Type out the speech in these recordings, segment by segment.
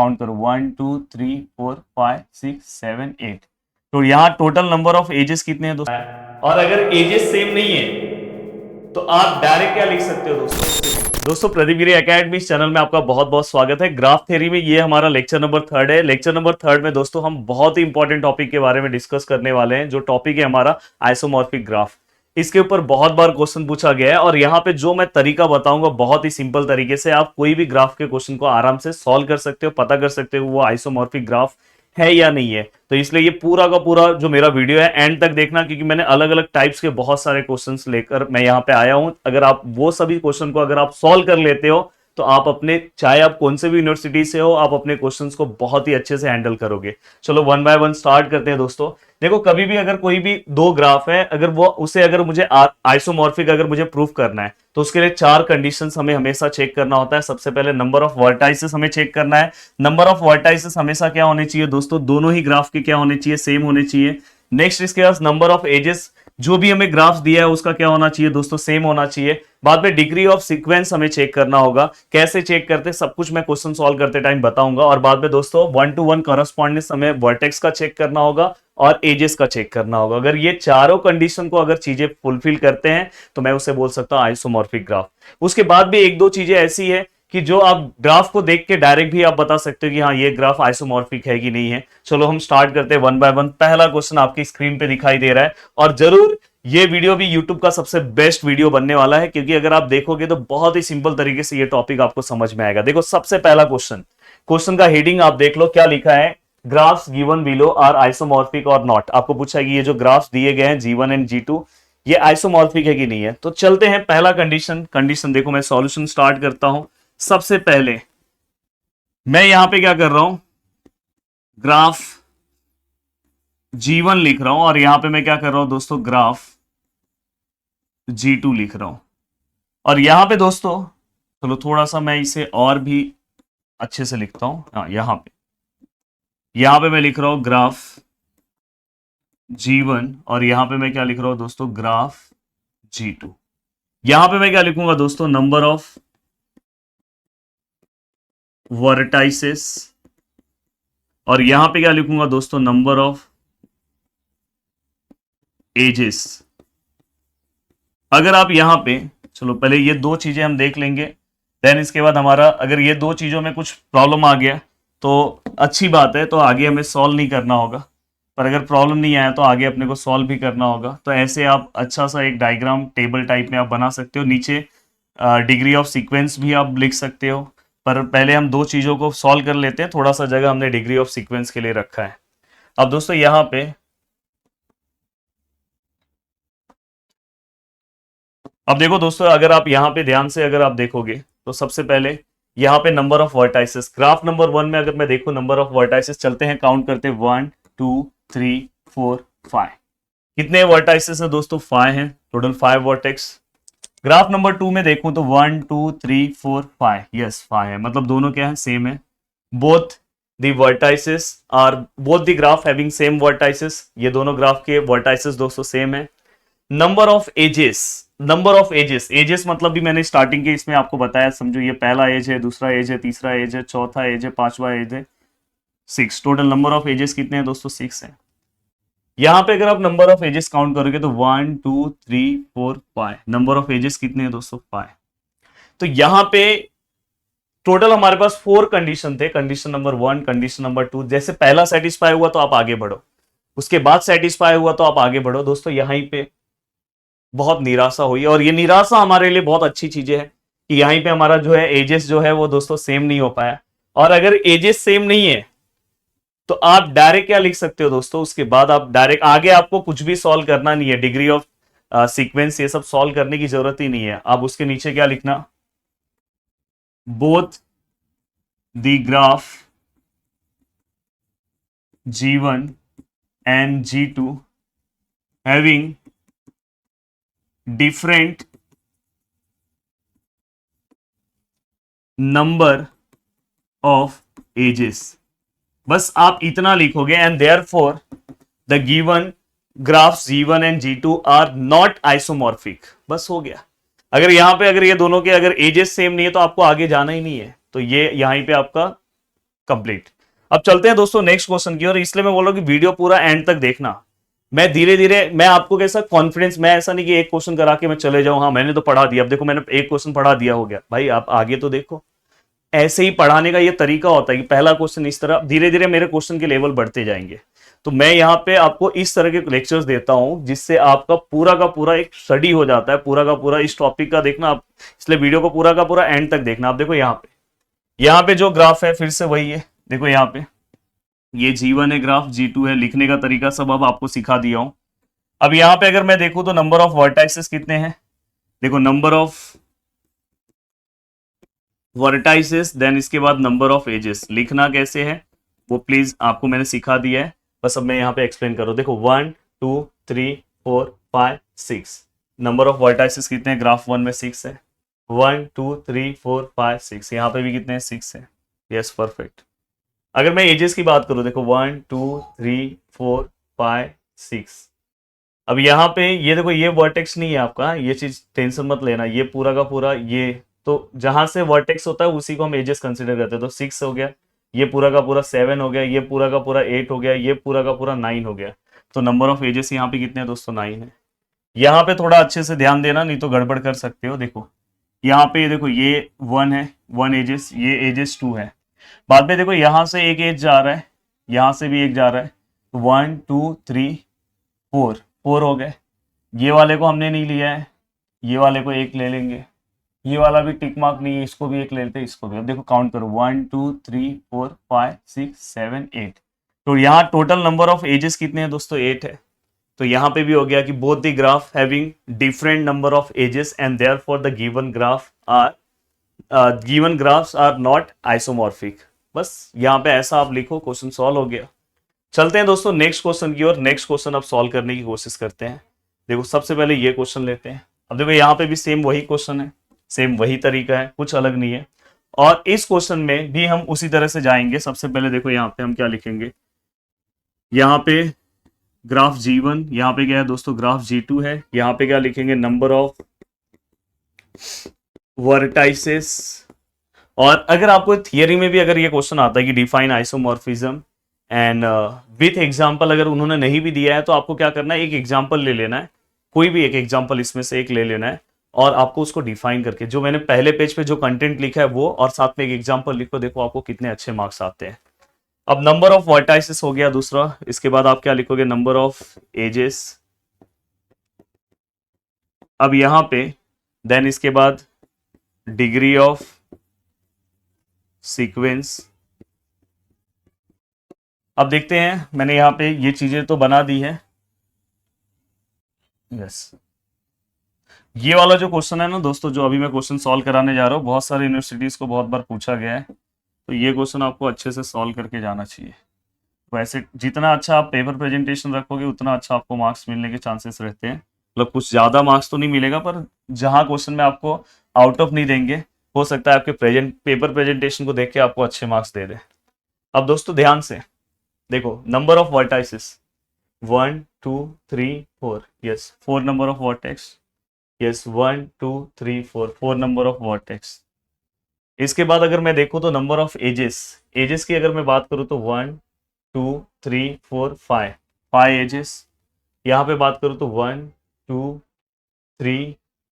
Count करो 1 2 3 4 5 6 7 8। तो यहाँ टोटल नंबर ऑफ एजेस कितने हैं दोस्तों? और अगर एजेस सेम नहीं है तो आप डायरेक्ट क्या लिख सकते हो दोस्तों प्रदीप गिरी एकेडमी चैनल में आपका बहुत बहुत स्वागत है। ग्राफ थ्योरी में ये हमारा लेक्चर नंबर 3 है। लेक्चर नंबर 3 में दोस्तों हम बहुत ही इंपॉर्टेंट टॉपिक के बारे में डिस्कस करने वाले हैं, जो टॉपिक है हमारा आइसोमॉर्फिक ग्राफ। इसके ऊपर बहुत बार क्वेश्चन पूछा गया है और यहाँ पे जो मैं तरीका बताऊंगा बहुत ही सिंपल तरीके से आप कोई भी ग्राफ के क्वेश्चन को आराम से सॉल्व कर सकते हो, पता कर सकते हो वो आइसोमॉर्फिक ग्राफ है या नहीं है। तो इसलिए ये पूरा का पूरा जो मेरा वीडियो है एंड तक देखना, क्योंकि मैंने अलग अलग टाइप्स के बहुत सारे क्वेश्चंस लेकर मैं यहाँ पे आया हूं। अगर आप वो सभी क्वेश्चन को अगर आप सॉल्व कर लेते हो तो आप अपने, चाहे आप कौन से भी यूनिवर्सिटी से हो, आप अपने क्वेश्चंस को बहुत ही अच्छे से हैंडल करोगे। चलो वन बाय वन स्टार्ट करते हैं दोस्तों। देखो कभी भी अगर कोई भी दो ग्राफ है, अगर वो उसे अगर मुझे आइसोमॉर्फिक अगर मुझे प्रूफ करना है तो उसके लिए चार कंडीशंस हमें हमेशा चेक करना होता है। सबसे पहले नंबर ऑफ वर्टाइसेस हमें चेक करना है। नंबर ऑफ वर्टाइसेस हमेशा क्या होने चाहिए दोस्तों? दोनों ही ग्राफ के क्या होने चाहिए? सेम होने चाहिए। नेक्स्ट इसके पास नंबर ऑफ एजेस, जो भी हमें ग्राफ दिया है उसका क्या होना चाहिए दोस्तों? सेम होना चाहिए। बाद में डिग्री ऑफ सीक्वेंस हमें चेक करना होगा। कैसे चेक करते सब कुछ मैं क्वेश्चन सॉल्व करते टाइम बताऊंगा। और बाद में दोस्तों 1 to 1 करस्पॉन्डेंस हमें वर्टेक्स का चेक करना होगा और एजेस का चेक करना होगा। अगर ये चारों कंडीशन को अगर चीजें फुलफिल करते हैं तो मैं उसे बोल सकता हूं आइसोमॉर्फिक ग्राफ। उसके बाद भी एक दो चीजें ऐसी है कि जो आप ग्राफ को देख के डायरेक्ट भी आप बता सकते हो कि हाँ ये ग्राफ आइसोमॉर्फिक है कि नहीं है। चलो हम स्टार्ट करते हैं वन बाय वन। पहला क्वेश्चन आपकी स्क्रीन पे दिखाई दे रहा है और जरूर ये वीडियो भी YouTube का सबसे बेस्ट वीडियो बनने वाला है, क्योंकि अगर आप देखोगे तो बहुत ही सिंपल तरीके से ये टॉपिक आपको समझ में आएगा। देखो सबसे पहला क्वेश्चन, क्वेश्चन का हेडिंग आप देख लो, क्या लिखा है? Graphs given below are isomorphic और नॉट। आपको पूछा है कि ये जो ग्राफ्स दिए गए हैं G1 एंड G2 ये आइसोमॉर्फिक है कि नहीं है। तो चलते हैं पहला कंडीशन देखो, मैं सॉल्यूशन स्टार्ट करता हूं। सबसे पहले मैं यहां पे क्या कर रहा हूं, ग्राफ G1 लिख रहा हूं और यहां पे मैं क्या कर रहा हूं दोस्तों, ग्राफ G2 लिख रहा हूं। और यहां पे दोस्तों चलो थोड़ा सा मैं इसे और भी अच्छे से लिखता हूं। हाँ यहां पे मैं लिख रहा हूं ग्राफ G1 और यहां पे मैं क्या लिख रहा हूं दोस्तों, ग्राफ G2। यहां पे मैं क्या लिखूंगा दोस्तों, नंबर ऑफ वर्टाइसेस, और यहां पे क्या लिखूंगा दोस्तों, नंबर ऑफ एजेस। अगर आप यहां पे, चलो पहले ये दो चीजें हम देख लेंगे, देन इसके बाद हमारा अगर ये दो चीजों में कुछ प्रॉब्लम आ गया तो अच्छी बात है, तो आगे हमें सॉल्व नहीं करना होगा। पर अगर प्रॉब्लम नहीं आया तो आगे अपने को सॉल्व भी करना होगा। तो ऐसे आप अच्छा सा एक डायग्राम टेबल टाइप में आप बना सकते हो। नीचे डिग्री ऑफ सीक्वेंस भी आप लिख सकते हो, पर पहले हम दो चीजों को सॉल्व कर लेते हैं। थोड़ा सा जगह हमने डिग्री ऑफ सीक्वेंस के लिए रखा है। अब दोस्तों यहां पे अब देखो दोस्तों, अगर आप यहां पे ध्यान से अगर आप देखोगे तो सबसे पहले यहां पे number of vertices, graph number 1 में अगर मैं देखूं नंबर ऑफ वर्टाइसेस, चलते हैं काउंट करते हैं 1 2 3 4 5। कितने वर्टाइसेस है दोस्तों? 5 हैं, टोटल 5 वर्टेक्स। ग्राफ नंबर 2 में देखूं तो 1 2 3 4 5, यस 5 है, मतलब दोनों क्या है, सेम है। Both the vertices are, both the graph having same vertices, ये दोनों ग्राफ के वर्टाइसेस दोस्तों सेम है। Number of edges, number of edges, edges मतलब भी मैंने स्टार्टिंग के इसमें आपको बताया, समझो ये पहला एज है, दूसरा एज है, तीसरा एज है, चौथा एज है, पांचवा एज है, 6। टोटल नंबर ऑफ एजेस कितने हैं दोस्तों? 6 है। यहां पे अगर आप नंबर ऑफ एजेस काउंट करोगे तो 1 2 3 4 5, नंबर ऑफ एजेस कितने हैं दोस्तों? 5। तो यहां पे टोटल हमारे पास 4 कंडीशन थे, कंडीशन नंबर 1, कंडीशन नंबर 2। जैसे पहला सेटिस्फाई हुआ तो आप आगे बढ़ो, उसके बाद सेटिस्फाई हुआ तो आप आगे बढ़ो। दोस्तों यहीं पे बहुत निराशा हुई, और ये निराशा हमारे लिए बहुत अच्छी चीजें है कि यहीं पे हमारा जो है एजेस जो है वो दोस्तों सेम नहीं हो पाया। और अगर एजेस सेम नहीं है तो आप डायरेक्ट क्या लिख सकते हो दोस्तों, उसके बाद आप डायरेक्ट आगे आपको कुछ भी सॉल्व करना नहीं है, डिग्री ऑफ सीक्वेंस ये सब सॉल्व करने की जरूरत ही नहीं है। आप उसके नीचे क्या लिखना, both the graph G1 and G2 having different number of ages। बस आप इतना लिखोगे, and therefore the given graphs G1 and G2 are not isomorphic. बस हो गया। अगर यहां पे अगर ये दोनों के अगर एजेस सेम नहीं है तो आपको आगे जाना ही नहीं है। तो ये यहीं पे आपका कंप्लीट। अब चलते हैं दोस्तों नेक्स्ट क्वेश्चन की, और इसलिए मैं बोल रहा हूं कि वीडियो पूरा एंड तक देखना। मैं धीरे धीरे, मैं आपको कैसा कॉन्फिडेंस, मैं ऐसा नहीं कि एक क्वेश्चन करा के मैं चले जाऊं, हाँ मैंने तो पढ़ा दिया, अब देखो मैंने एक क्वेश्चन पढ़ा दिया हो गया, भाई आप आगे तो देखो। ऐसे ही पढ़ाने का ये तरीका होता है कि पहला क्वेश्चन इस तरह, धीरे धीरे मेरे क्वेश्चन के लेवल बढ़ते जाएंगे। तो मैं यहाँ पे आपको इस तरह के लेक्चर्स देता हूं जिससे आपका पूरा का पूरा एक स्टडी हो जाता है, पूरा का पूरा इस टॉपिक का देखना आप, इसलिए वीडियो को पूरा का पूरा एंड तक देखना। आप देखो यहाँ पे जो ग्राफ है फिर से वही है, देखो यहाँ पे ये G1 है ग्राफ, G2 है, लिखने का तरीका सब अब आपको सिखा दिया हूं। अब यहाँ पे अगर मैं देखूं तो नंबर ऑफ वर्टाइसेस कितने हैं, देखो नंबर ऑफ वर्टाइसेस, देन इसके बाद नंबर ऑफ एजेस, लिखना कैसे है वो प्लीज आपको मैंने सिखा दिया है, बस अब मैं यहाँ पे एक्सप्लेन करूँ। देखो 1 2 3 4 5 6, नंबर ऑफ वर्टाइसेस कितने हैं, ग्राफ 1 में 6 है, 1 2 3 4 5 6, यहाँ पे भी कितने हैं, 6 है, यस परफेक्ट। अगर मैं एजेस की बात करूं, देखो 1 2 3 4 5 6, अब यहाँ पे ये देखो ये वर्टेक्स नहीं है आपका, ये चीज टेंशन मत लेना, ये पूरा का पूरा ये, तो जहां से वर्टेक्स होता है उसी को हम एजेस कंसिडर करते हैं। तो 6 हो गया, ये पूरा का पूरा 7 हो गया, ये पूरा का पूरा 8 हो गया, ये पूरा का पूरा 9 हो गया। तो नंबर ऑफ एजेस यहाँ पे कितने हैं दोस्तों, 9 है। यहाँ पे थोड़ा अच्छे से ध्यान देना, नहीं तो गड़बड़ कर सकते हो। देखो यहाँ पे देखो ये 1 है, 1 एजेस, ये एजेस 2 है। बाद में देखो यहां से एक एज जा रहा है, यहां से भी एक जा रहा है, 1 2 3 4 हो गए। ये वाले को हमने नहीं लिया है, ये वाले को एक ले लेंगे, ये वाला भी टिक मार्क नहीं है, इसको भी एक ले लेते हैं, इसको भी। अब देखो काउंट करो 1 2 3 4 5 6 7 8, तो यहाँ टोटल नंबर ऑफ एजेस कितने हैं दोस्तों, 8 है। तो यहाँ पे भी हो गया कि both the graph having different number of edges and therefore the given graph are given graphs are not isomorphic. बस यहाँ पे ऐसा आप लिखो, क्वेश्चन सॉल्व हो गया। चलते हैं दोस्तों नेक्स्ट क्वेश्चन की ओर, नेक्स्ट क्वेश्चन अब सॉल्व करने की कोशिश करते हैं। देखो सबसे पहले ये क्वेश्चन लेते हैं। अब देखो यहाँ पे भी सेम वही क्वेश्चन है, सेम वही तरीका है, कुछ अलग नहीं है। और इस क्वेश्चन में भी हम उसी तरह से जाएंगे। सबसे पहले देखो यहाँ पे हम क्या लिखेंगे, यहाँ पे ग्राफ G1, यहाँ पे क्या है दोस्तों ग्राफ G2 है, यहाँ पे क्या लिखेंगे, नंबर ऑफ वर्टाइसेस। और अगर आपको थियरी में भी अगर ये क्वेश्चन आता है कि define isomorphism and with example, अगर उन्होंने नहीं भी दिया है तो आपको क्या करना है, एक एग्जांपल ले लेना है, कोई भी एक एग्जांपल इसमें से एक ले लेना है, और आपको उसको डिफाइन करके जो मैंने पहले पेज पे जो कंटेंट लिखा है वो, और साथ में एक एग्जांपल लिखो, देखो आपको कितने अच्छे मार्क्स आते हैं। अब नंबर ऑफ वर्टाइसेस हो गया दूसरा, इसके बाद आप क्या लिखोगे, नंबर ऑफ एजेस। अब यहां पे देन इसके बाद डिग्री ऑफ सीक्वेंस। अब देखते हैं, मैंने यहां पे ये चीजें तो बना दी है, यस। ये वाला जो क्वेश्चन है ना दोस्तों, जो अभी मैं क्वेश्चन सॉल्व कराने जा रहा हूँ, बहुत सारे यूनिवर्सिटीज को बहुत बार पूछा गया है, तो ये क्वेश्चन आपको अच्छे से सॉल्व करके जाना चाहिए। वैसे जितना अच्छा आप पेपर प्रेजेंटेशन रखोगे उतना अच्छा आपको मार्क्स मिलने के चांसेस रहते हैं। मतलब कुछ ज्यादा मार्क्स तो नहीं मिलेगा, पर जहां क्वेश्चन में आपको आउट ऑफ नहीं देंगे, हो सकता है आपके पेपर प्रेजेंटेशन को देख के आपको अच्छे मार्क्स दे दे। अब दोस्तों ध्यान से देखो, number of vertices 1 2 3 4, yes 4 number of vertex, yes 1 2 3 4 number of vertex. इसके बाद अगर मैं देखूं तो नंबर ऑफ एजेस, एजेस की अगर मैं बात करूं तो 1 2 3 4 5 एजेस। यहाँ पे बात करूं तो 1 2 3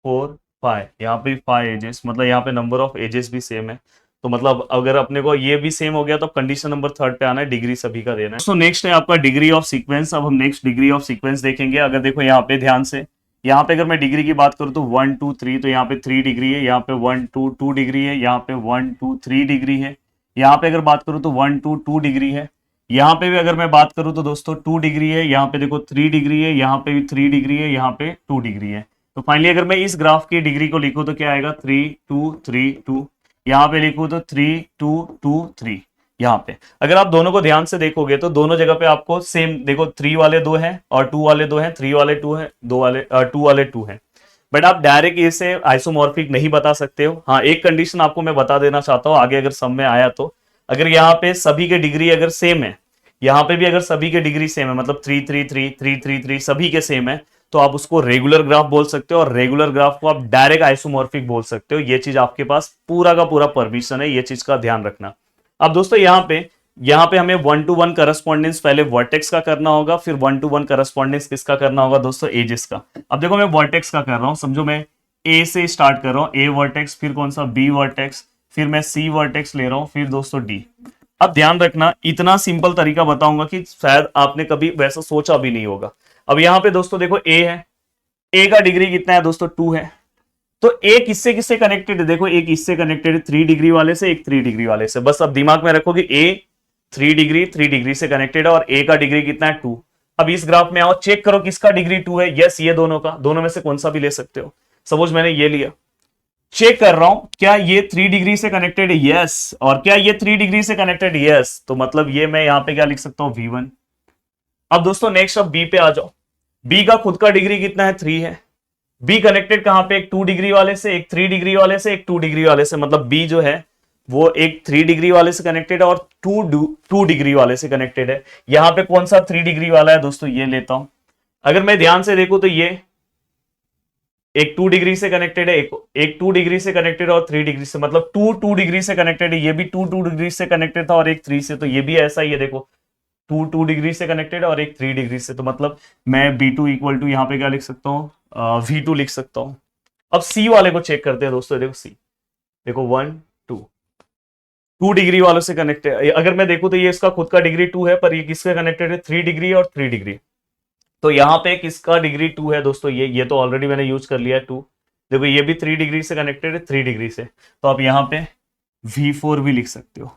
4 5, यहाँ पे 5 एजेस, मतलब यहाँ पे नंबर ऑफ एजेस भी सेम है। तो मतलब अगर अपने को ये भी सेम हो गया तो कंडीशन नंबर 3 पे आना है, डिग्री सभी का देना है। तो नेक्स्ट है आपका डिग्री ऑफ सीक्वेंस। अब हम नेक्स्ट डिग्री ऑफ सीक्वेंस देखेंगे। अगर देखो यहाँ पे ध्यान से, यहाँ पे अगर मैं डिग्री की बात करूँ तो 1 2 3, तो यहाँ पे 3 डिग्री है, यहाँ पे 1 2 2 डिग्री है, यहाँ पे 1 2 3 डिग्री है। यहाँ पे अगर बात करूँ तो 1 2 2 डिग्री है। यहाँ पे भी अगर मैं बात करूँ तो दोस्तों 2 डिग्री है, यहाँ पे देखो 3 डिग्री है, यहाँ पे भी 3 डिग्री है, यहाँ पे 2 डिग्री है। तो फाइनली अगर मैं इस ग्राफ की डिग्री को लिखूं तो क्या आएगा, 3 2 3 2। यहाँ पे लिखूं तो 3 2 2 3। यहाँ पे अगर आप दोनों को ध्यान से देखोगे तो दोनों जगह पे आपको सेम, देखो 3 वाले 2 हैं और 2 वाले 2 हैं, 3 वाले 2 हैं, 2 वाले 2 हैं। बट आप डायरेक्ट इसे आइसोमॉर्फिक नहीं बता सकते हो। हाँ, एक कंडीशन आपको मैं बता देना चाहता हूँ आगे अगर सब में आया तो, अगर यहाँ पे सभी के डिग्री अगर सेम है, यहाँ पे भी अगर सभी के डिग्री सेम है, मतलब 3 3 3 3 3 3 सभी के सेम है, तो आप उसको रेगुलर ग्राफ बोल सकते हो, और रेगुलर ग्राफ को आप डायरेक्ट आइसोमॉर्फिक बोल सकते हो। ये चीज आपके पास पूरा का पूरा परमिशन है, ये चीज का ध्यान रखना। अब दोस्तों यहाँ पे हमें 1-to-1 करस्पॉन्डेंस पहले वर्टेक्स का करना होगा, फिर 1-to-1 करस्पॉन्डेंस किसका करना होगा दोस्तों, एजेस का। अब देखो मैं वर्टेक्स का कर रहा हूं, समझो मैं ए से स्टार्ट कर रहा हूं, ए वर्टेक्स, फिर कौन सा बी वर्टेक्स, फिर मैं सी वर्टेक्स ले रहा हूं, फिर दोस्तों डी। अब ध्यान रखना, इतना सिंपल तरीका बताऊंगा कि शायद आपने कभी वैसा सोचा भी नहीं होगा। अब यहाँ पे दोस्तों देखो ए है, ए का डिग्री कितना है दोस्तों 2 है, तो ए किससे किससे कनेक्टेड है, देखो एक इससे कनेक्टेड है 3 डिग्री वाले से, एक 3 डिग्री वाले से। बस अब दिमाग में रखोगे ए 3 डिग्री से कनेक्टेड है और ए का डिग्री कितना है 2। अब इस ग्राफ में आओ, चेक करो किसका डिग्री 2 है। यस, ये दोनों का, दोनों में से कौन सा भी ले सकते हो। सपोज मैंने ये लिया, चेक कर रहा हूं क्या ये 3 डिग्री से कनेक्टेड है, यस। और क्या ये 3 डिग्री से कनेक्टेड, यस। तो मतलब ये मैं यहां पे क्या लिख सकता हूं, V1। अब दोस्तों नेक्स्ट अब बी पे आ जाओ, बी का खुद का डिग्री कितना है 3 है। बी कनेक्टेड कहां पे, एक 2 डिग्री वाले से, एक 3 डिग्री वाले से, एक 2 डिग्री वाले से। मतलब बी जो है वो एक 3 डिग्री वाले से कनेक्टेड है और 2 डिग्री वाले से कनेक्टेड है। यहां पे कौन सा 3 डिग्री वाला है दोस्तों, ये लेता हूं। अगर मैं ध्यान से देखूं तो ये एक 2 डिग्री से कनेक्टेड है, एक 2 डिग्री से कनेक्टेड है और 3 डिग्री से, मतलब 2 डिग्री से कनेक्टेड है। ये भी 2 डिग्री से कनेक्टेड था और एक 3 से, तो ये भी ऐसा ही है। देखो 2 डिग्री से कनेक्टेड है और एक 3 डिग्री से, तो मतलब मैं B2 इक्वल टू यहाँ पे क्या लिख सकता हूँ, V2 लिख सकता हूँ। अब सी वाले को चेक करते हैं दोस्तों, देखो सी, देखो 1 2 डिग्री वालों से कनेक्टेड। अगर मैं देखूं तो ये इसका खुद का डिग्री 2 है, पर ये किससे कनेक्टेड है, 3 डिग्री और 3 डिग्री। तो यहाँ पे किसका डिग्री 2 है दोस्तों, ये तो ऑलरेडी मैंने यूज कर लिया है 2। देखो ये भी 3 डिग्री से कनेक्टेड है, 3 डिग्री से, तो आप यहाँ पे V4 भी लिख सकते हो।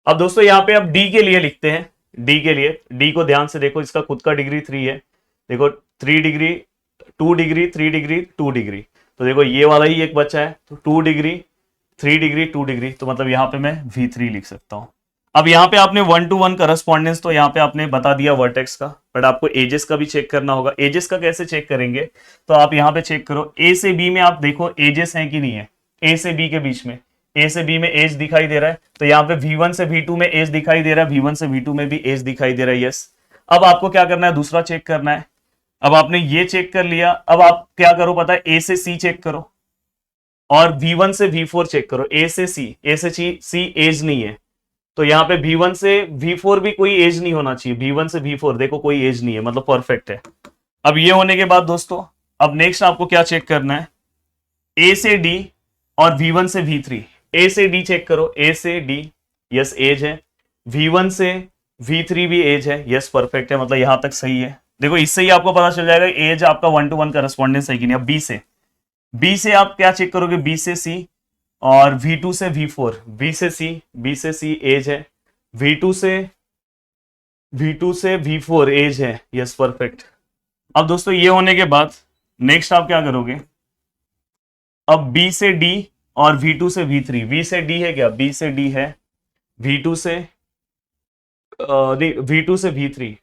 अब दोस्तों यहाँ पे अब डी के लिए लिखते हैं, डी के लिए, डी को ध्यान से देखो, इसका खुद का डिग्री 3 है। देखो 3 डिग्री 2 डिग्री 3 डिग्री 2 डिग्री, तो देखो ये वाला ही एक बचा है, तो 2 डिग्री 3 डिग्री 2 डिग्री, तो मतलब यहाँ पे मैं V3 लिख सकता हूँ। अब यहाँ पे आपने 1-to-1 करस्पॉन्डेंस तो यहाँ पे आपने बता दिया वर्टेक्स का, बट आपको एजेस का भी चेक करना होगा। एजेस का कैसे चेक करेंगे, तो आप यहाँ पे चेक करो, ए से बी में आप देखो एजेस हैं कि नहीं है। ए से बी के बीच में, ए से बी में एज दिखाई दे रहा है, तो यहाँ पे V1 से V2 में एज दिखाई दे रहा है, V1 से V2 में भी एज दिखाई दे रहा है, यस। अब आपको क्या करना है, दूसरा चेक करना है। अब आपने ये चेक कर लिया, अब आप क्या करो पता है, ए से सी चेक करो और V1 से V4 चेक करो। ए से सी, ए से सी एज नहीं है, तो यहाँ पे V1 से V4 भी कोई एज नहीं होना चाहिए। V1 से V4 देखो कोई एज नहीं है, मतलब परफेक्ट है। अब ये होने के बाद दोस्तों अब नेक्स्ट आपको क्या चेक करना है, ए से डी और V1 से V3। ए से डी चेक करो, ए से डी, यस एज है। V1 से V3 भी एज है, यस परफेक्ट है, मतलब यहां तक सही है। देखो इससे ही आपको पता चल जाएगा एज आपका 1-to-1 करस्पॉन्डेंस है कि नहीं। अब बी से आप क्या चेक करोगे, बी से सी और V2 से V4, बी से सी एज है, V2 से V4 एज है, यस परफेक्ट। अब दोस्तों ये होने के बाद नेक्स्ट आप क्या करोगे, अब बी से डी और V2 से V3, V से डी है क्या, B से डी है, V2 से V2 से V3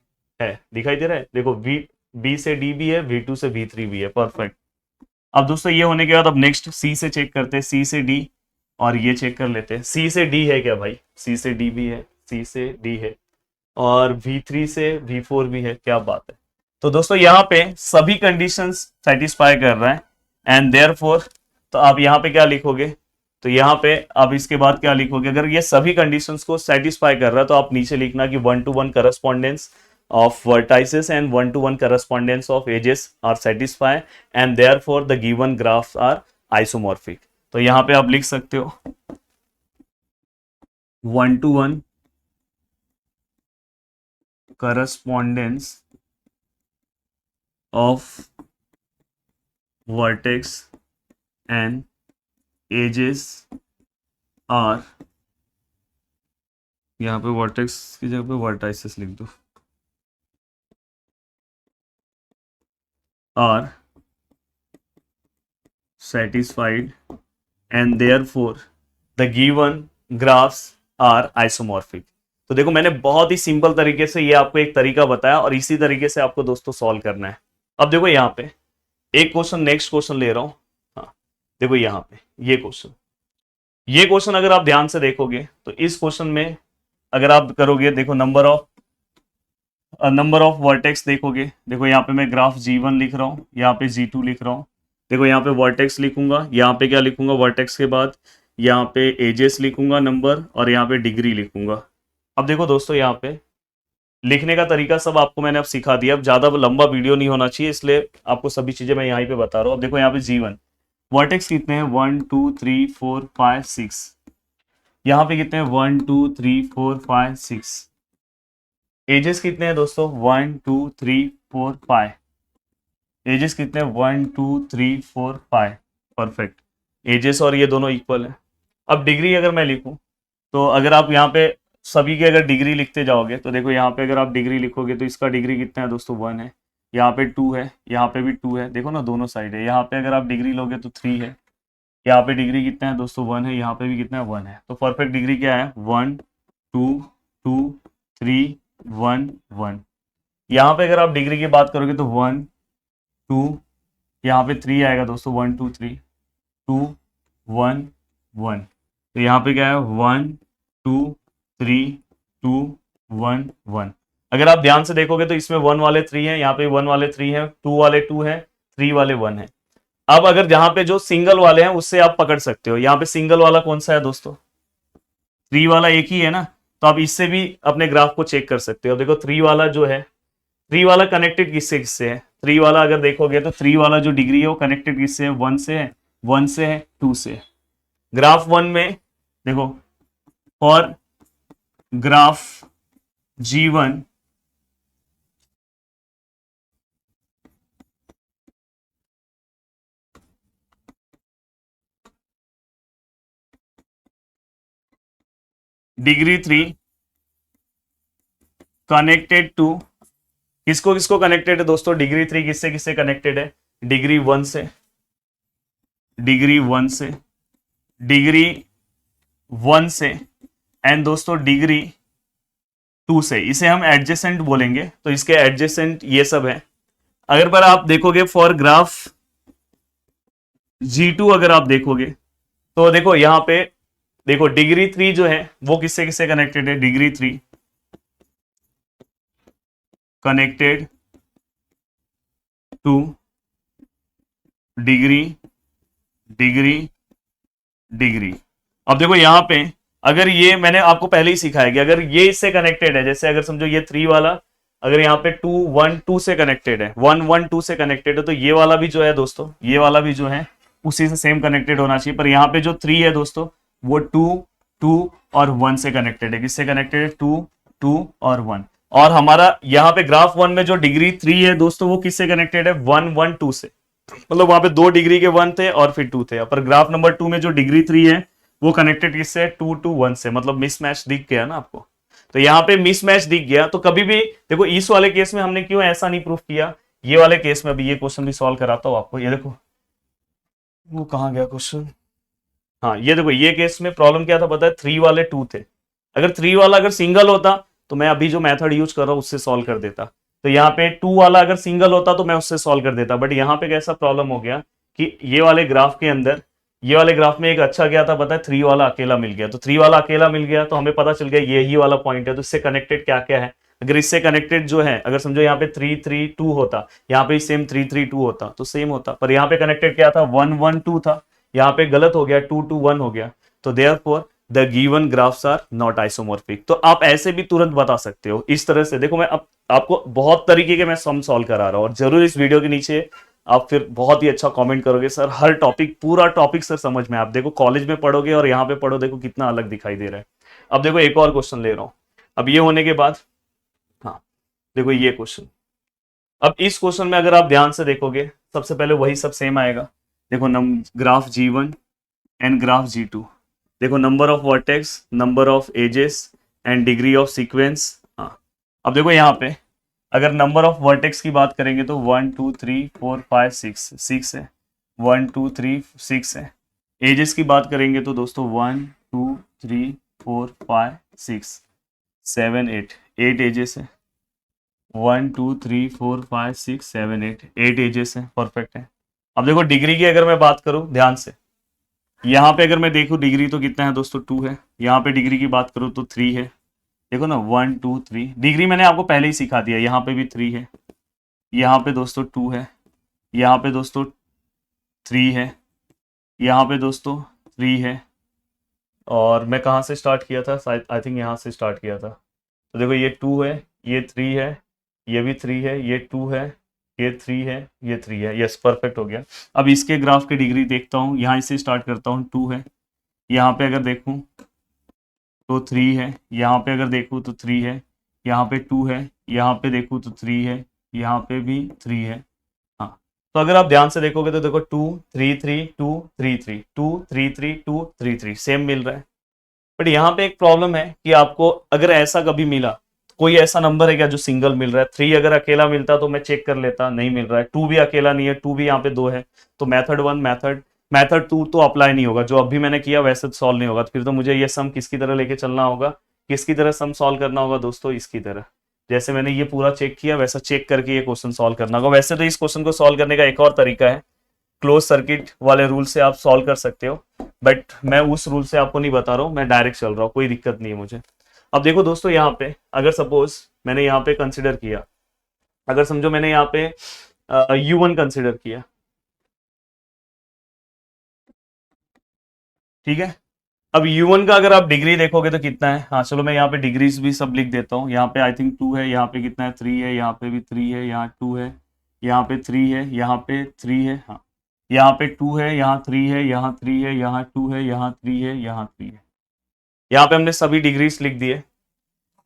है, दिखाई दे रहा है, देखो B से D भी है, V2 से V3 भी है, परफेक्ट। अब दोस्तों ये होने के बाद अब नेक्स्ट सी से चेक करते हैं, सी से डी और ये चेक कर लेते हैं, सी से डी है क्या भाई, सी से डी भी है, सी से डी है और V3 से V4 भी है, क्या बात है। तो दोस्तों यहाँ पे सभी कंडीशंस सेटिस्फाई कर रहा है एंड देयरफॉर, तो आप यहाँ पे क्या लिखोगे, तो यहाँ पे आप इसके बाद क्या लिखोगे, अगर ये सभी कंडीशंस को सेटिस्फाई कर रहा है तो आप नीचे लिखना कि 1-to-1 correspondence of vertices and 1-to-1 correspondence of edges are satisfy and therefore the given graphs are isomorphic। तो यहां पे आप लिख सकते हो 1-to-1 correspondence of vertex and edges are, यहां पे vertex की जगह पे vertices लिख दो, are satisfied and therefore the given graphs are isomorphic। तो देखो मैंने बहुत ही सिंपल तरीके से ये आपको एक तरीका बताया और इसी तरीके से आपको दोस्तों सॉल्व करना है। अब देखो यहाँ पे एक क्वेश्चन, नेक्स्ट क्वेश्चन ले रहा हूं, हाँ देखो यहाँ पे ये क्वेश्चन अगर आप ध्यान से देखोगे तो इस क्वेश्चन में अगर आप करोगे, देखो नंबर ऑफ वर्टेक्स देखोगे, देखो यहाँ पे मैं ग्राफ G1 लिख रहा हूँ, यहाँ पे G2 लिख रहा हूँ, देखो यहाँ पे वर्टेक्स लिखूंगा, यहाँ पे क्या लिखूंगा वर्टेक्स के बाद यहाँ पे एजेस लिखूंगा नंबर, और यहाँ पे डिग्री लिखूंगा। अब देखो दोस्तों, यहाँ पे लिखने का तरीका सब आपको मैंने अब सिखा दिया। अब ज्यादा लंबा वीडियो नहीं होना चाहिए, इसलिए आपको सभी चीजें मैं यहाँ पे बता रहा हूँ। अब देखो यहाँ पे G1 वर्टेक्स कितने हैं, 1 2 3 4 5 6। यहाँ पे कितने हैं, 1 2 3 4 5 6। एजेस कितने हैं दोस्तों, 1 2 3 4 5। एजेस कितने हैं, 1 2 3 4 5। परफेक्ट। एजेस और ये दोनों इक्वल है। अब डिग्री अगर मैं लिखूं, तो अगर आप यहाँ पे सभी की अगर डिग्री लिखते जाओगे, तो देखो यहाँ पे अगर आप डिग्री लिखोगे तो इसका डिग्री कितना है दोस्तों, 1 है। यहाँ पे 2 है, यहाँ पे भी 2 है, देखो ना दोनों साइड है। यहाँ पे अगर आप डिग्री लोगे तो 3 है। यहाँ पे डिग्री कितना है दोस्तों, 1 है। यहाँ पे भी कितना है, 1 है। तो परफेक्ट डिग्री क्या है, 1 2 2 3 1 1। यहाँ पे अगर आप डिग्री की बात करोगे तो 1 2, यहाँ पे 3 आएगा दोस्तों, 1 2 3 2 1 1। तो यहाँ पे क्या है, 1 2 3 2 1 1। अगर आप ध्यान से देखोगे तो इसमें 1 वाले 3 हैं, यहाँ पे 1 वाले 3 हैं, 2 वाले 2 हैं, 3 वाले 1 है। अब अगर जहां पे जो सिंगल वाले हैं उससे आप पकड़ सकते हो। यहाँ पे सिंगल वाला कौन सा है दोस्तों, 3 वाला एक ही है ना। तो आप इससे भी अपने ग्राफ को चेक कर सकते हो। देखो 3 वाला जो है, 3 वाला कनेक्टेड किससे किससे है, 3 वाला अगर देखोगे तो 3 वाला जो डिग्री है वो कनेक्टेड किससे है, 1 से है, 1 से है, 2 से है। ग्राफ 1 में देखो, for graph G1 degree 3 connected to, किसको किसको कनेक्टेड है दोस्तों, डिग्री 3 किससे किससे कनेक्टेड है, डिग्री 1 से, डिग्री 1 से, डिग्री 1 से, एंड दोस्तों डिग्री 2 से। इसे हम एडजेसेंट बोलेंगे, तो इसके एडजेसेंट ये सब है। अगर पर आप देखोगे फॉर ग्राफ G2 अगर आप देखोगे तो देखो यहां पे, देखो डिग्री 3 जो है वो किससे किससे कनेक्टेड है, degree 3 connected two degree degree degree. अब देखो यहां पे अगर ये मैंने आपको पहले ही सिखाया कि अगर ये इससे कनेक्टेड है, जैसे अगर समझो ये 3 वाला अगर यहाँ पे 2 1 2 से कनेक्टेड है, 1 1 2 से कनेक्टेड है, तो ये वाला भी जो है दोस्तों, ये वाला भी जो है उसी से सेम कनेक्टेड होना चाहिए। पर यहाँ पे जो 3 है दोस्तों वो 2 2 और 1 से कनेक्टेड है। किससे कनेक्टेड है, 2 2 और 1। और हमारा यहाँ पे ग्राफ 1 में जो डिग्री 3 है दोस्तों वो किससे कनेक्टेड है, 1 1 2 से। मतलब वहां पे 2 डिग्री के 1 थे और फिर 2 थे। पर ग्राफ नंबर 2 में जो डिग्री 3 है वो कनेक्टेड किससे, 2 2 1 से। मतलब मिसमैच दिख गया ना आपको। तो यहाँ पे मिसमैच दिख गया। तो कभी भी देखो इस वाले केस में हमने क्यों ऐसा नहीं प्रूफ किया, ये वाले केस में अभी ये क्वेश्चन भी सॉल्व कराता हूं आपको। ये देखो वो कहाँ गया क्वेश्चन, हाँ ये देखो ये केस में प्रॉब्लम क्या था पता है, 3 वाले 2 थे। अगर 3 वाला अगर सिंगल होता तो मैं अभी जो मेथड यूज कर रहा हूं उससे सॉल्व कर देता। तो यहाँ पे 2 वाला अगर सिंगल होता तो मैं उससे सॉल्व कर देता। बट यहाँ पे कैसा प्रॉब्लम हो गया कि ये वाले ग्राफ के अंदर, ये वाले ग्राफ में एक अच्छा क्या था पता है, 3 वाला अकेला मिल गया। तो 3 वाला अकेला मिल गया तो हमें पता चल गया यही वाला पॉइंट है। तो इससे कनेक्टेड क्या क्या है, अगर इससे कनेक्टेड जो है, अगर समझो यहाँ पे 3 3 2 होता, यहाँ पे सेम 3 3 2 होता तो सेम होता। पर यहाँ पे कनेक्टेड क्या था, 1 1 2 था। यहाँ पे गलत हो गया, 2 2 1 हो गया। तो therefore the given graphs are not isomorphic. तो आप ऐसे भी तुरंत बता सकते हो इस तरह से। देखो मैं अब आपको बहुत तरीके के मैं सम सॉल्व करा रहा हूं, और जरूर इस वीडियो के नीचे आप फिर बहुत ही अच्छा कमेंट करोगे, सर हर टॉपिक पूरा टॉपिक सर समझ में। आप देखो कॉलेज में पढ़ोगे और यहाँ पे पढ़ो, देखो कितना अलग दिखाई दे रहा है। अब देखो एक और क्वेश्चन ले रहा हूं। अब ये होने के बाद, हाँ देखो ये क्वेश्चन, अब इस क्वेश्चन में अगर आप ध्यान से देखोगे सबसे पहले वही सब सेम आएगा। देखो graph G1 and graph G2, देखो number of vertex, number of edges and degree of sequence. हाँ अब देखो यहाँ पे अगर नंबर ऑफ वर्टेक्स की बात करेंगे तो 1 2 3 4 5 6 6 है, 1 2 3 6 है। एजेस की बात करेंगे तो दोस्तों 1 2 3 4 5 6 7 8 8 एजेस है, 1 2 3 4 5 6 7 8 8 एजेस है। परफेक्ट है। अब देखो डिग्री की अगर मैं बात करूं ध्यान से, यहाँ पे अगर मैं देखूं डिग्री तो कितना है दोस्तों, 2 है। यहाँ पे डिग्री की बात करूं तो 3 है। देखो ना 1 2 3 डिग्री मैंने आपको पहले ही सिखा दिया। यहाँ पे भी 3 है, यहाँ पे दोस्तों 2 है, यहाँ पे दोस्तों 3 है, यहाँ पे दोस्तों 3 है, और मैं कहाँ से स्टार्ट किया था, आई थिंक यहाँ से स्टार्ट किया था। तो देखो ये 2 है, ये 3 है, ये भी 3 है, ये 2 है, ये 3 है, ये 3 है। यस, परफेक्ट हो गया। अब इसके ग्राफ की डिग्री देखता हूँ, यहाँ से स्टार्ट करता हूँ। 2 है, यहाँ पे अगर देखूँ तो 3 है, यहाँ पे अगर देखूँ तो 3 है, यहाँ पे 2 है, यहाँ पे देखूँ तो 3 है, यहाँ पे भी 3 है। हाँ, तो अगर आप ध्यान से देखोगे तो देखो 2 3 3 2 3 3 2 3 3 2 3 3 सेम मिल रहा है। बट यहाँ पे एक प्रॉब्लम है कि आपको अगर ऐसा कभी मिला, कोई ऐसा नंबर है क्या जो सिंगल मिल रहा है? 3 अगर अकेला मिलता तो मैं चेक कर लेता, नहीं मिल रहा है। 2 भी अकेला नहीं है, 2 भी यहाँ पे 2 है। तो मेथड 1 मेथड 2 तो अप्लाई नहीं होगा, जो अभी मैंने किया वैसे सॉल्व नहीं होगा। तो फिर तो मुझे ये सम किसकी तरह लेके चलना होगा, किसकी तरह सम सॉल्व करना होगा दोस्तों, इसकी तरह। जैसे मैंने ये पूरा चेक किया वैसा चेक करके ये क्वेश्चन सॉल्व करना होगा। वैसे तो इस क्वेश्चन को सॉल्व करने का एक और तरीका है, क्लोज सर्किट वाले रूल से आप सॉल्व कर सकते हो, बट मैं उस रूल से आपको नहीं बता रहा हूँ, मैं डायरेक्ट चल रहा हूँ, कोई दिक्कत नहीं है मुझे। अब देखो दोस्तों, यहाँ पे अगर सपोज मैंने यहाँ पे कंसिडर किया, अगर समझो मैंने यहाँ पे U1 कंसिडर किया, ठीक है। अब U1 का अगर आप डिग्री देखोगे तो कितना है, हाँ चलो मैं यहाँ पे डिग्रीज भी सब लिख देता हूँ। यहाँ पे आई थिंक 2 है, यहाँ पे कितना है 3 है, यहाँ पे भी 3 है, यहाँ 2 है, यहाँ पे 3 है, यहाँ पे 3 है, हाँ यहाँ पे 2 है, यहाँ 3 है, यहाँ 3 है, यहाँ 2 है, यहाँ 3 है, यहाँ 3 है। यहाँ पे हमने सभी डिग्रीज लिख दिए।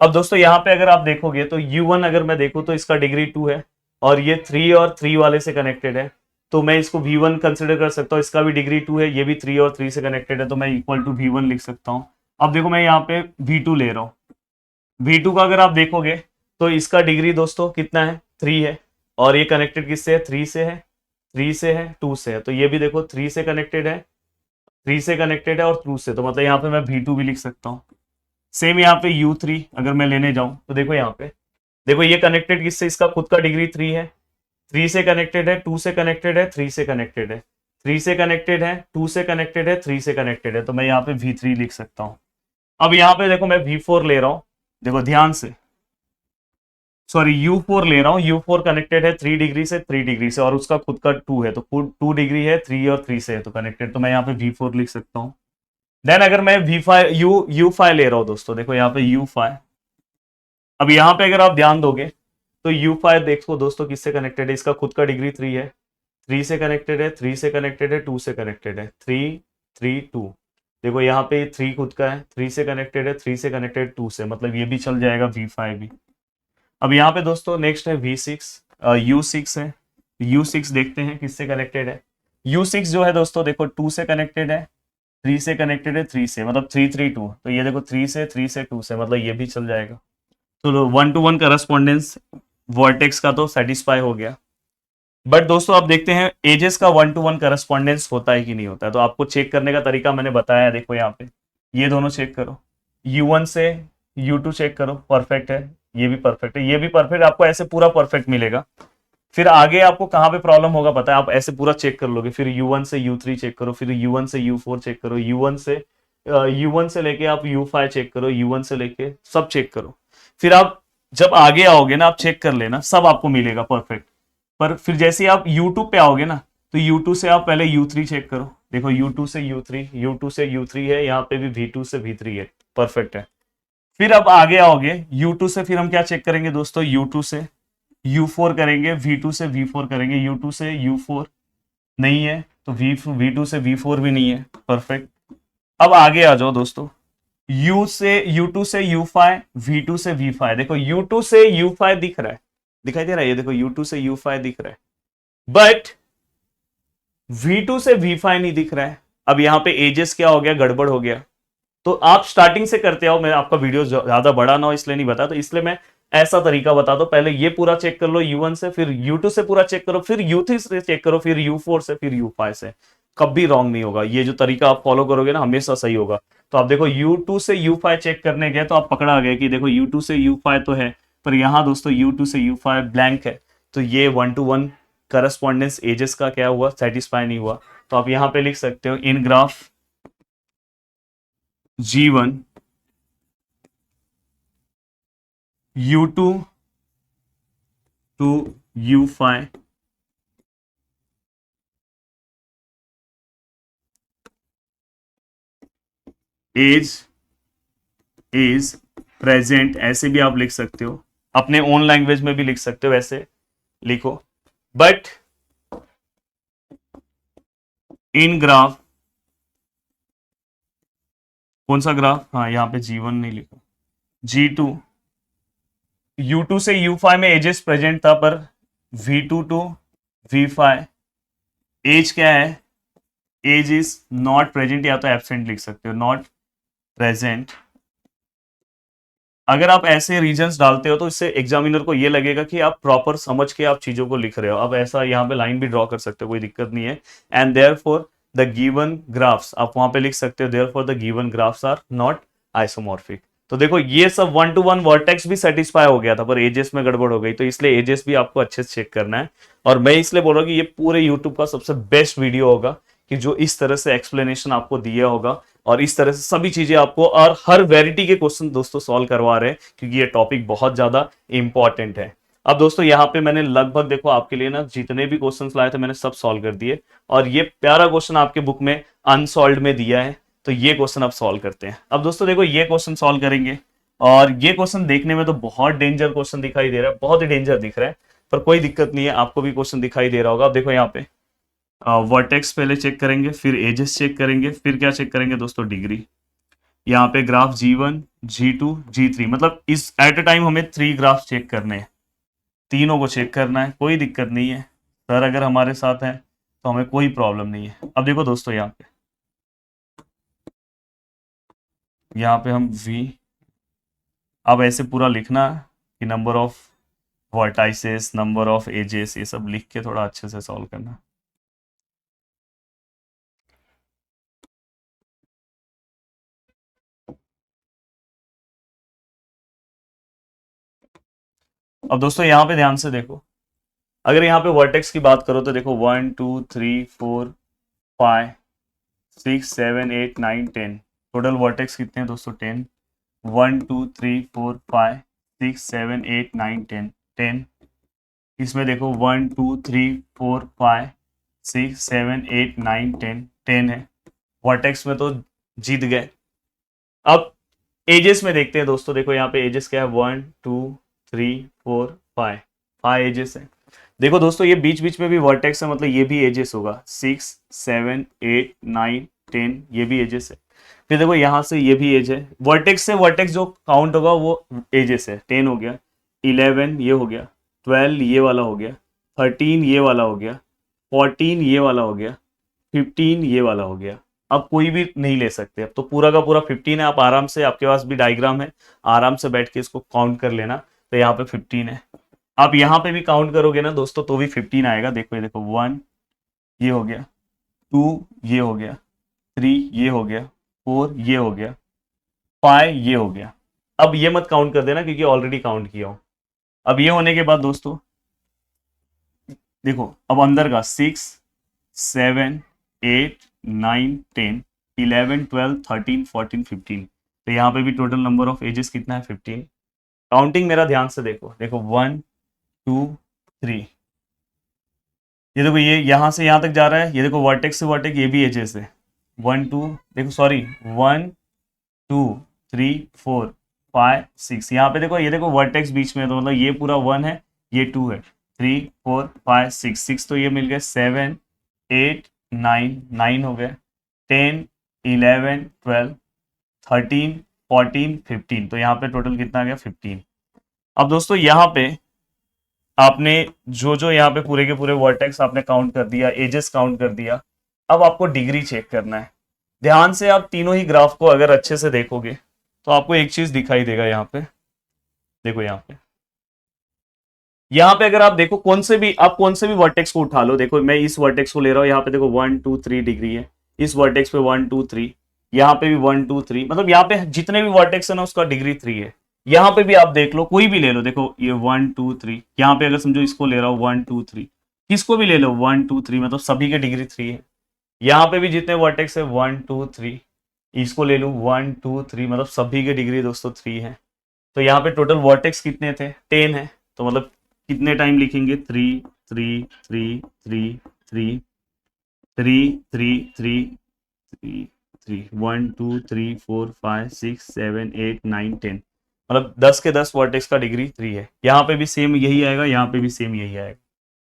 अब दोस्तों यहाँ पे अगर आप देखोगे तो U1 अगर मैं देखूँ तो इसका डिग्री 2 है, और ये 3 और 3 वाले से कनेक्टेड है, तो मैं इसको V1 कंसिडर कर सकता हूँ। इसका भी डिग्री 2 है, ये भी 3 और 3 से कनेक्टेड है, तो मैं इक्वल टू V1 लिख सकता हूँ। अब देखो मैं यहाँ पे V2 ले रहा हूँ। V2 का अगर आप देखोगे तो इसका डिग्री दोस्तों कितना है, 3 है, और ये कनेक्टेड किससे है, 3 से है, 3 से है, 2 से है। तो ये भी देखो 3 से कनेक्टेड है, 3 से कनेक्टेड है और 2 से, तो मतलब यहाँ पे मैं V2 भी लिख सकता हूँ। सेम यहाँ पे U3 अगर मैं लेने जाऊं तो देखो यहाँ पे, देखो ये कनेक्टेड किससे, इसका खुद का डिग्री 3 है, 3 से कनेक्टेड है, 2 से कनेक्टेड है, 3 से कनेक्टेड है, 3 से कनेक्टेड है, 2 से कनेक्टेड है, 3 से कनेक्टेड है, तो मैं यहाँ पे V3 लिख सकता हूँ। अब यहाँ पे देखो मैं V4 ले रहा हूँ, देखो ध्यान से, सॉरी U4 ले रहा हूँ। U4 कनेक्टेड है 3 डिग्री से, 3 डिग्री से, और उसका खुद का 2 है, तो 2 डिग्री है, 3 और 3 से है तो कनेक्टेड, तो मैं यहाँ पे V4 लिख सकता हूँ। देन अगर मैं U5 ले रहा हूँ दोस्तों, देखो यहाँ पे U5, अब यहाँ पे अगर आप ध्यान दोगे तो U5 देखो दोस्तों किससे कनेक्टेड है, इसका खुद का डिग्री 3 है, 3 से कनेक्टेड है, 3 से कनेक्टेड है, 2 से कनेक्टेड है, 3 3 2। देखो यहाँ पे 3 खुद का है, 3 से कनेक्टेड है, 3 से कनेक्टेड 2 से, मतलब ये भी चल जाएगा V5 भी। अब यहाँ पे दोस्तों नेक्स्ट है V6, U6 है। U6 देखते हैं किससे कनेक्टेड है। U6 जो है दोस्तों देखो 2 से कनेक्टेड है, 3 से कनेक्टेड है, 3 से, मतलब 3 3 2, तो ये देखो 3 से 2 से, मतलब ये भी चल जाएगा। तो 1 to 1 करस्पॉन्डेंस वर्टेक्स का तो सेटिस्फाई हो गया। बट दोस्तों आप देखते हैं एजेस का 1 to 1 करस्पॉन्डेंस होता है कि नहीं होता है, तो आपको चेक करने का तरीका मैंने बताया है। देखो यहाँ पे ये दोनों चेक करो, U1 से U2 चेक करो, परफेक्ट है, ये भी परफेक्ट है, ये भी परफेक्ट, आपको ऐसे पूरा परफेक्ट मिलेगा। फिर आगे आपको कहाँ पे प्रॉब्लम होगा पता है, आप ऐसे पूरा चेक कर लोगे, फिर U1 से U3 चेक करो, फिर U1 से U4 चेक करो, U1 से लेके आप U5 चेक करो, U1 से लेके सब चेक करो। फिर आप जब आगे आओगे ना, आप चेक कर लेना, सब आपको मिलेगा परफेक्ट। पर फिर जैसे आप यूट्यूब पे आओगे ना, तो U2 से आप पहले U3 चेक करो, देखो U2 से U3, U2 से U3 है, यहाँ पे भी V2 से V3 है, परफेक्ट है। फिर अब आगे आओगे U2 से, फिर हम क्या चेक करेंगे दोस्तों, U2 से U4 करेंगे, V2 से V4 करेंगे, U2 से U4 नहीं है, तो V2 से V4 भी नहीं है, परफेक्ट। अब आगे आ जाओ दोस्तों, U2 से U5, V2 से V5, देखो U2 से U5 दिख रहा है, दिखाई दे रहा है, ये देखो U2 से U5 दिख रहा है, बट V2 से V5 नहीं दिख रहा है। अब यहां पे एजेस क्या हो गया, गड़बड़ हो गया। तो आप स्टार्टिंग से करते आओ, मैं आपका वीडियो ज्यादा बड़ा ना हो इसलिए नहीं बता, तो इसलिए मैं ऐसा तरीका बता दो, पहले ये पूरा चेक कर लो U1 से, फिर U2 से पूरा चेक करो, फिर U3 से चेक करो, फिर U4 से, फिर U5 से। कभी रॉन्ग नहीं होगा, ये जो तरीका आप फॉलो करोगे ना हमेशा सही होगा। तो आप देखो U2 से U5 चेक करने गए तो आप पकड़ा गए कि देखो U2 से U5 तो है, पर यहां दोस्तों U2 से U5 ब्लैंक है, तो ये 1 to 1 करस्पॉन्डेंस एजेस का क्या हुआ, सेटिस्फाई नहीं हुआ। तो आप यहां पे लिख सकते हो in graph G1 U2 to U5 as is present, ऐसे भी आप लिख सकते हो, अपने ओन लैंग्वेज में भी लिख सकते हो, वैसे लिखो। बट इन ग्राफ, कौन सा ग्राफ, हाँ यहाँ पे G1 नहीं लिखा, G2, U2 से U5 में एजेस प्रेजेंट था, पर V2 टू V5 एज क्या है, एज इज नॉट प्रेजेंट, या तो एब्सेंट लिख सकते हो, नॉट प्रेजेंट। अगर आप ऐसे रीजंस डालते हो तो इससे एग्जामिनर को ये लगेगा कि आप प्रॉपर समझ के आप चीजों को लिख रहे हो। अब ऐसा यहाँ पे लाइन भी ड्रॉ कर सकते हो, कोई दिक्कत नहीं है। And therefore the given graphs, आप वहां पे लिख सकते हो therefore the given graphs are not isomorphic. तो देखो ये सब 1 to 1 वर्टेक्स भी सेटिस्फाई हो गया था, पर एजेस में गड़बड़ हो गई, तो इसलिए एजेस भी आपको अच्छे से चेक करना है। और मैं इसलिए बोल रहा हूँ कि ये पूरे यूट्यूब का सबसे बेस्ट वीडियो होगा, कि जो इस तरह से एक्सप्लेनेशन आपको दिया होगा, और इस तरह से सभी चीजें आपको, और हर वेराइटी के क्वेश्चन दोस्तों सॉल्व करवा रहे हैं, क्योंकि ये टॉपिक बहुत ज्यादा इंपॉर्टेंट है। अब दोस्तों यहाँ पे मैंने लगभग देखो आपके लिए ना जितने भी क्वेश्चंस लाए थे मैंने सब सॉल्व कर दिए, और ये प्यारा क्वेश्चन आपके बुक में अनसॉल्व में दिया है, तो ये क्वेश्चन आप सॉल्व करते हैं। अब दोस्तों देखो ये क्वेश्चन सॉल्व करेंगे, और ये क्वेश्चन देखने में तो बहुत डेंजर क्वेश्चन दिखाई दे रहा है, बहुत ही डेंजर दिख रहा है, पर कोई दिक्कत नहीं है, आपको भी क्वेश्चन दिखाई दे रहा होगा। अब देखो यहाँ पे वर्टेक्स पहले चेक करेंगे, फिर एजेस चेक करेंगे, फिर क्या चेक करेंगे दोस्तों, डिग्री। यहाँ पे ग्राफ G1, G2, G3, मतलब इस एट अ टाइम हमें 3 ग्राफ चेक करने हैं, तीनों को चेक करना है, कोई दिक्कत नहीं है। सर अगर हमारे साथ है तो हमें कोई प्रॉब्लम नहीं है। अब देखो दोस्तों यहाँ पे हम V, अब ऐसे पूरा लिखना है कि number of vertices, number of edges, ये सब लिख के थोड़ा अच्छे से सॉल्व करना। अब दोस्तों यहाँ पे ध्यान से देखो, अगर यहाँ पे वर्टेक्स की बात करो तो देखो 1 2 3 4 5 6 7 8 9 10, टोटल वर्टेक्स कितने हैं दोस्तों, 10। 1 2 3 4 5 6 7 8 9 10, 10। इसमें देखो 1 2 3 4 5 6 7 8 9 10, 10 है। वर्टेक्स में तो जीत गए। अब एजेस में देखते हैं दोस्तों, देखो यहाँ पे एजेस क्या है, 1 2 3 4 5, 5 एजेस है। देखो दोस्तों ये बीच बीच में भी वर्टेक्स है, मतलब ये भी एजेस होगा, 6 7 8 9 10, ये भी एजेस है। फिर देखो यहाँ से ये भी एज है, वर्टेक्स से वर्टेक्स जो काउंट होगा वो एजेस है, 10 हो गया, 11 ये हो गया, 12 ये वाला हो गया, 13 ये वाला हो गया, 14 ये वाला हो गया, 15 ये वाला हो गया। अब कोई भी नहीं ले सकते, अब तो पूरा का पूरा 15 है। आप आराम से, आपके पास भी डायग्राम है, आराम से बैठ के इसको काउंट कर लेना। तो यहाँ पे 15 है, आप यहाँ पे भी काउंट करोगे ना दोस्तों तो भी 15 आएगा। देखो ये देखो 1 ये हो गया, 2 ये हो गया, 3 ये हो गया, 4 ये हो गया, 5 ये हो गया। अब ये मत काउंट कर देना क्योंकि ऑलरेडी काउंट किया हो। अब ये होने के बाद दोस्तों देखो, अब अंदर का 6 7 8 9 10 11 12 13 14 15, तो यहाँ पे भी टोटल नंबर ऑफ एजेस कितना है, 15। काउंटिंग मेरा ध्यान से देखो, देखो 1 2 3, ये देखो ये यहाँ से यहाँ तक जा रहा है, ये देखो वर्टेक्स से वर्टेक्स, ये भी एजेस है, 1 2, देखो सॉरी 1 2 3 4 5 6, यहाँ पे देखो, ये देखो वर्टेक्स बीच में है, तो मतलब ये पूरा 1 है, ये 2 है, 3 4 5 6, 6 तो ये मिल गए, 7 8 9, 9 हो गए, 10 11 12 13 14 15, तो यहाँ पे टोटल कितना आ गया, 15। अब दोस्तों यहाँ पे आपने जो जो यहाँ पे पूरे के पूरे वर्टेक्स आपने काउंट कर दिया, एजेस काउंट कर दिया, अब आपको डिग्री चेक करना है। ध्यान से आप तीनों ही ग्राफ को अगर अच्छे से देखोगे तो आपको एक चीज दिखाई देगा, यहाँ पे देखो, यहाँ पे अगर आप देखो कौन से भी, आप कौन से भी वर्टेक्स को उठा लो, देखो मैं इस वर्टेक्स को ले रहा हूँ, यहाँ पे देखो 1 2 3 डिग्री है, इस वर्टेक्स पे 1 2 3, यहाँ पे भी 1 2 3, मतलब यहाँ पे जितने भी वर्टेक्स है ना उसका डिग्री 3 है। यहाँ पे भी आप देख लो, कोई भी ले लो, देखो ये 1 2 3, यहाँ पे अगर समझो इसको ले रहा हूँ 1 2 3, किसको भी ले लो 1 2 3, मतलब सभी के डिग्री 3 है। यहाँ पे भी जितने वर्टेक्स है 1 2 3, इसको ले लूँ 1 2 3, मतलब सभी के डिग्री दोस्तों 3 है। तो यहाँ पे टोटल वर्टेक्स कितने थे, 10 है, तो मतलब कितने टाइम लिखेंगे, 3 3 3 3 3 3 3 3 3 3, 1 2 3 4 5 6 7 8 9 10, मतलब 10 के 10 वर्टेक्स का डिग्री 3 है। यहाँ पे भी सेम यही आएगा, यहाँ पे भी सेम यही आएगा।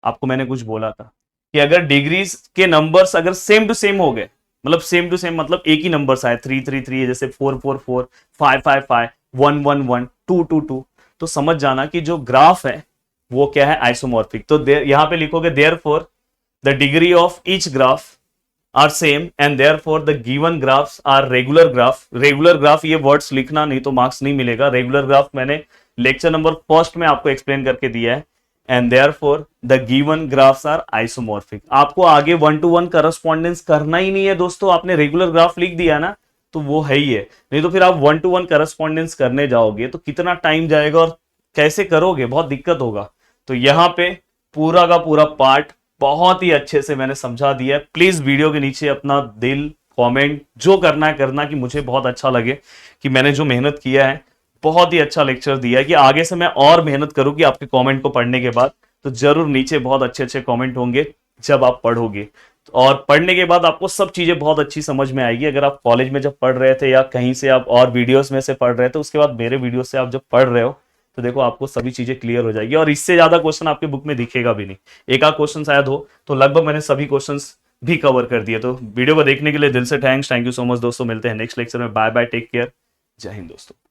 आपको मैंने कुछ बोला था कि अगर डिग्रीज के नंबर्स अगर सेम टू सेम हो गए, मतलब सेम टू सेम मतलब एक ही नंबर्स आए, 3 3 3 जैसे 4 4 4 5 5 5 1 1 1 2 2 2, तो समझ जाना कि जो ग्राफ है वो क्या है, आइसोमॉर्फिक। तो यहाँ पे लिखोगे therefore the degree of each graph are same and therefore the given graphs are regular graph. Regular graph ये वर्ड्स लिखना, नहीं तो मार्क्स नहीं मिलेगा। रेगुलर ग्राफ मैंने लेक्चर नंबर फर्स्ट में आपको एक्सप्लेन करके दिया है। And therefore the given graphs are isomorphic. आपको आगे 1 to 1 करस्पॉन्डेंस करना ही नहीं है दोस्तों, आपने रेगुलर ग्राफ लिख दिया ना तो वो है ही है, नहीं तो फिर आप 1 to 1 करस्पॉन्डेंस करने जाओगे तो कितना टाइम जाएगा और कैसे करोगे, बहुत दिक्कत होगा। तो यहाँ पे पूरा का पूरा पार्ट बहुत ही अच्छे से मैंने समझा दिया है। प्लीज वीडियो के नीचे अपना दिल, कमेंट जो करना है करना, कि मुझे बहुत अच्छा लगे कि मैंने जो मेहनत किया है, बहुत ही अच्छा लेक्चर दिया है, कि आगे से मैं और मेहनत करूं कि आपके कमेंट को पढ़ने के बाद तो जरूर नीचे बहुत अच्छे अच्छे कमेंट होंगे जब आप पढ़ोगे, और पढ़ने के बाद आपको सब चीजें बहुत अच्छी समझ में आएगी। अगर आप कॉलेज में जब पढ़ रहे थे या कहीं से आप और वीडियोस में से पढ़ रहे थे, उसके बाद मेरे वीडियो से आप जब पढ़ रहे हो तो देखो आपको सभी चीजें क्लियर हो जाएगी, और इससे ज्यादा क्वेश्चन आपके बुक में दिखेगा भी नहीं। एक आध क्वेश्चन शायद हो, तो लगभग मैंने सभी क्वेश्चंस भी कवर कर दिए। तो वीडियो को देखने के लिए दिल से thanks, thank you so much दोस्तों। मिलते हैं नेक्स्ट लेक्चर में। बाय बाय, टेक केयर, जय हिंद दोस्तों।